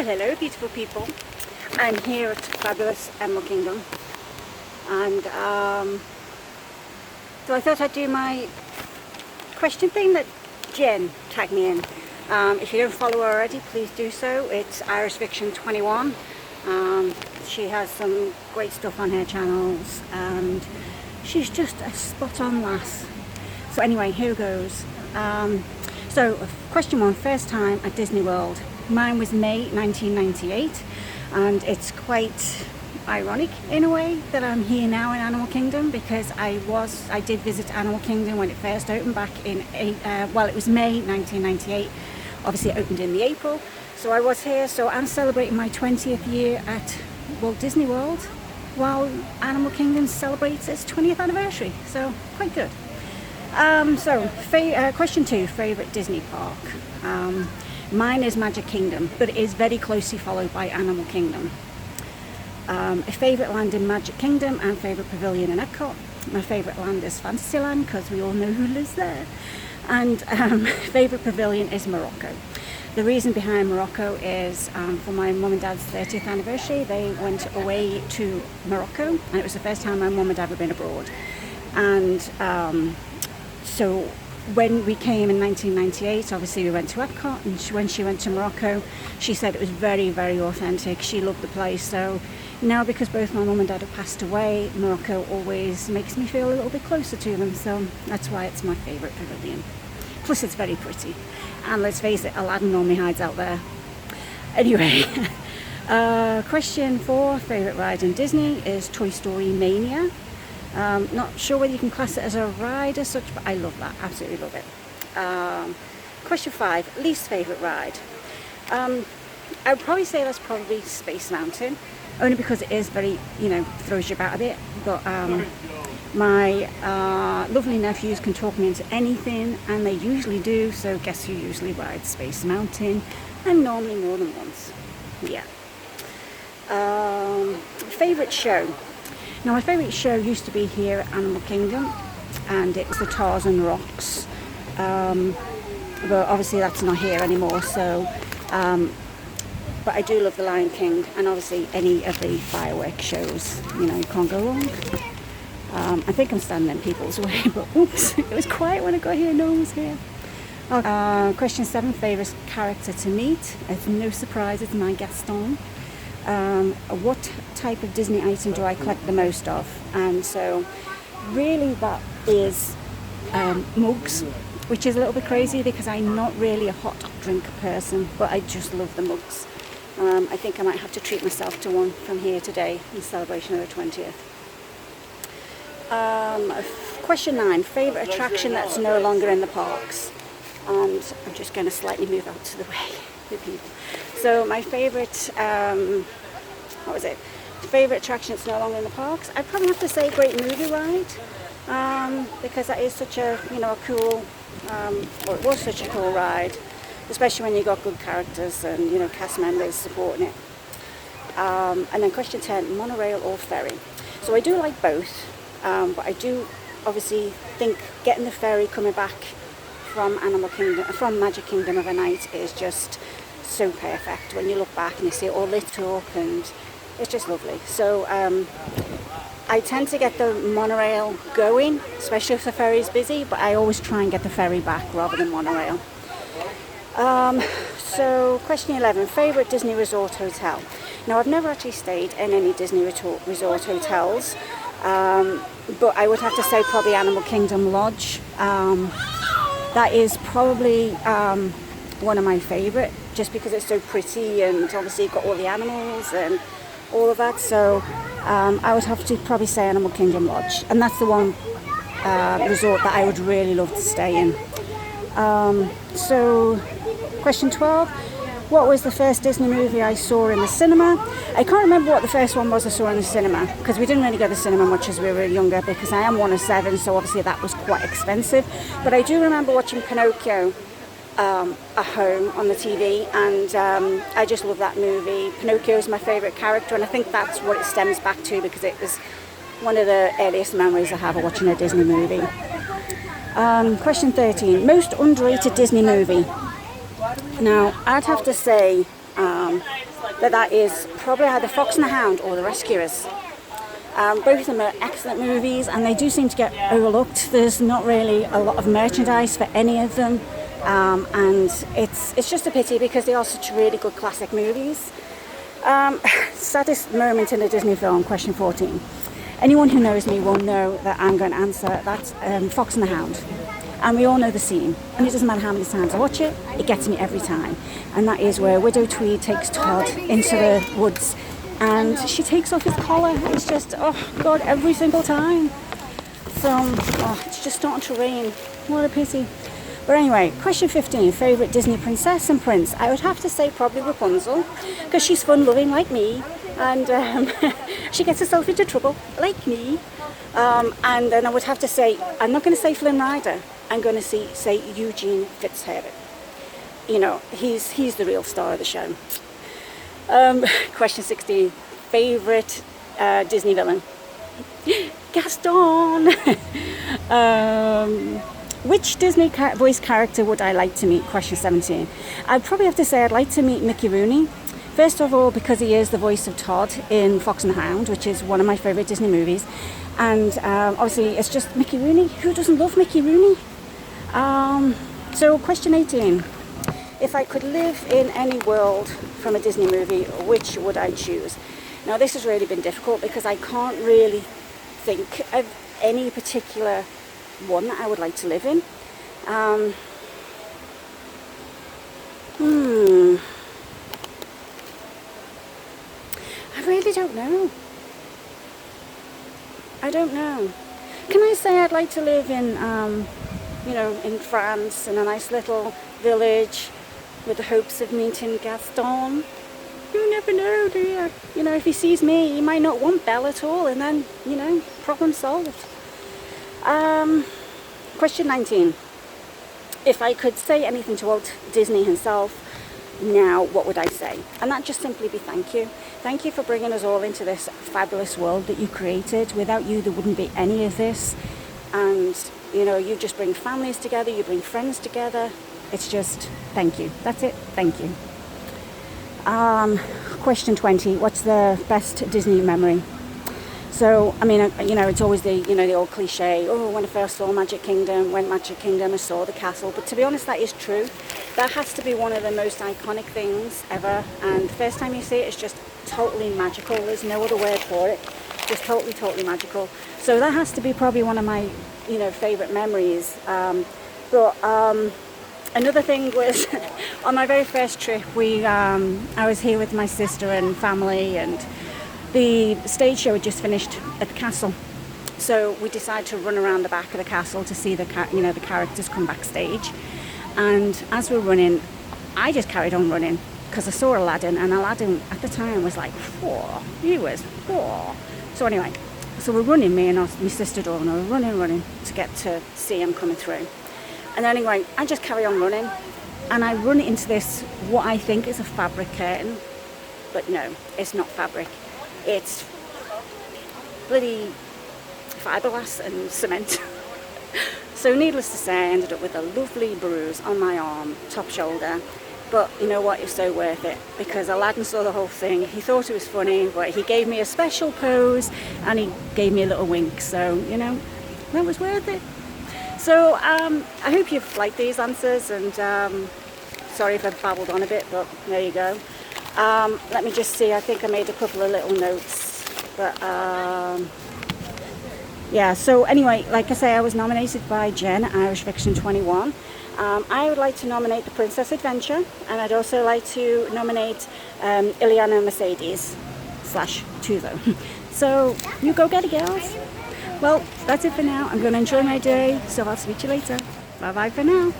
Well, hello beautiful people. I'm here at fabulous Animal Kingdom, and so I thought I'd do my question thing that Jen tagged me in. If you don't follow her already, please do so. It's Irish Fiction 21. She has some great stuff on her channels, and she's just a spot on lass. So anyway, here goes. So question one, first time at Disney World. Mine was May 1998, and it's quite ironic in a way that I'm here now in Animal Kingdom, because I did visit Animal Kingdom when it first opened back in it was May 1998. Obviously it opened in the April, so I was here. So I'm celebrating my 20th year at Walt Disney World while Animal Kingdom celebrates its 20th anniversary, so quite good. Question two, favourite Disney park. Mine is Magic Kingdom, but it is very closely followed by Animal Kingdom. A favourite land in Magic Kingdom and favourite pavilion in Epcot. My favourite land is Fantasyland, because we all know who lives there. And favourite pavilion is Morocco. The reason behind Morocco is for my mum and dad's 30th anniversary, they went away to Morocco, and it was the first time my mum and dad had been abroad. And so when we came in 1998, obviously we went to Epcot, and when she went to Morocco, she said it was very, very authentic. She loved the place. So now, because both my mum and dad have passed away, Morocco always makes me feel a little bit closer to them. So that's why it's my favourite pavilion. Plus it's very pretty. And let's face it, Aladdin normally hides out there. Anyway, question four, favourite ride in Disney is Toy Story Mania. Not sure whether you can class it as a ride as such, but I love that, absolutely love it. Question five, least favourite ride. I would probably say that's probably Space Mountain, only because it is very, throws you about a bit. But my lovely nephews can talk me into anything, and they usually do, so guess who usually rides Space Mountain, and normally more than once. Yeah. Favourite show. Now, my favourite show used to be here at Animal Kingdom, and it was the Tarzan Rocks. But obviously that's not here anymore, so but I do love the Lion King, and obviously any of the fireworks shows, you can't go wrong. I think I'm standing in people's way, but oops, it was quiet when I got here, no one was here. Question seven, favourite character to meet. It's no surprise, it's my Gaston. What type of Disney item do I collect the most of? And so really that is mugs, which is a little bit crazy because I'm not really a hot drink person, but I just love the mugs. I think I might have to treat myself to one from here today in celebration of the 20th. Question 9, favourite attraction that's no longer in the parks. And I'm just going to slightly move out to the way with people. So my favourite, favourite attraction that's no longer in the parks? I'd probably have to say Great Movie Ride, because that is such a, a cool, it was such a cool ride, especially when you got good characters and, cast members supporting it. And then question 10, monorail or ferry? So I do like both, but I do obviously think getting the ferry coming back from from Magic Kingdom of a night is just so perfect. When you look back and you see it all lit up, and it's just lovely. So I tend to get the monorail going, especially if the ferry's busy, but I always try and get the ferry back rather than monorail. So question 11, favourite Disney Resort hotel. Now, I've never actually stayed in any Disney Resort hotels, but I would have to say probably Animal Kingdom Lodge. That is probably one of my favourite, just because it's so pretty, and obviously you've got all the animals and all of that. So I would have to probably say Animal Kingdom Lodge, and that's the one resort that I would really love to stay in. So question 12, what was the first Disney movie I saw in the cinema? I can't remember what the first one was I saw in the cinema, because we didn't really go to the cinema much as we were younger, because I am one of 7, so obviously that was quite expensive. But I do remember watching Pinocchio at home on the TV, and I just love that movie. Pinocchio is my favourite character, and I think that's what it stems back to, because it was one of the earliest memories I have of watching a Disney movie. Question 13, most underrated Disney movie. Now, I'd have to say that is probably either Fox and the Hound or The Rescuers. Both of them are excellent movies, and they do seem to get overlooked. There's not really a lot of merchandise for any of them, and it's just a pity because they are such really good classic movies. Saddest moment in a Disney film, question 14. Anyone who knows me will know that I'm going to answer that's Fox and the Hound. And we all know the scene, and it doesn't matter how many times I watch it, it gets me every time. And that is where Widow Tweed takes Todd into the woods and she takes off his collar. It's just, oh God, every single time. So, it's just starting to rain. What a pity. But anyway, question 15, favourite Disney princess and prince. I would have to say probably Rapunzel, because she's fun-loving like me, and she gets herself into trouble like me. And then I would have to say, I'm not going to say Flynn Rider, I'm going to say Eugene Fitzherbert. You know, he's the real star of the show. Question 16, favourite Disney villain. Gaston! Which Disney voice character would I like to meet? Question 17. I'd probably have to say I'd like to meet Mickey Rooney. First of all, because he is the voice of Todd in Fox and the Hound, which is one of my favourite Disney movies. And obviously it's just Mickey Rooney. Who doesn't love Mickey Rooney? So question 18. If I could live in any world from a Disney movie, which would I choose? Now this has really been difficult because I can't really think of any particular one that I would like to live in. I really don't know. I don't know. Can I say I'd like to live in, in France, in a nice little village with the hopes of meeting Gaston? You never know, do you? You know, if he sees me, he might not want Belle at all, and then, problem solved. Question 19. If I could say anything to Walt Disney himself now, what would I say? And that just simply be thank you. Thank you for bringing us all into this fabulous world that you created. Without you, there wouldn't be any of this. And, you just bring families together, you bring friends together. It's just, thank you. That's it. Thank you. Question 20. What's the best Disney memory? So, it's always the old cliche, when I first saw Magic Kingdom, I saw the castle. But to be honest, that is true. That has to be one of the most iconic things ever. And the first time you see it, it's just totally magical. There's no other word for it. Just totally, totally magical. So that has to be probably one of my, favourite memories. Another thing was, on my very first trip, I was here with my sister and family, and the stage show had just finished at the castle. So we decided to run around the back of the castle to see the characters come backstage. And as we were running, I just carried on running because I saw Aladdin, and Aladdin at the time was like 4. He was 4. So anyway, we're running, me and my sister Dawn, we're running to get to see him coming through. And anyway, I just carry on running, and I run into this, what I think is a fabric curtain, but no, it's not fabric. It's bloody fiberglass and cement. So needless to say, I ended up with a lovely bruise on my arm, top shoulder. But you know what, it was so worth it, because Aladdin saw the whole thing. He thought it was funny, but he gave me a special pose and he gave me a little wink. So, that was worth it. So I hope you've liked these answers, and sorry if I've babbled on a bit, but there you go. Let me just see, I think I made a couple of little notes, but yeah, so anyway, like I say, I was nominated by Jen, Irish Fiction 21. I would like to nominate The Princess Adventure, and I'd also like to nominate Ileana Mercedes / Tuzo. So you go get it, girls. Well, that's it for now. I'm going to enjoy my day, so I'll speak to you later. Bye bye for now.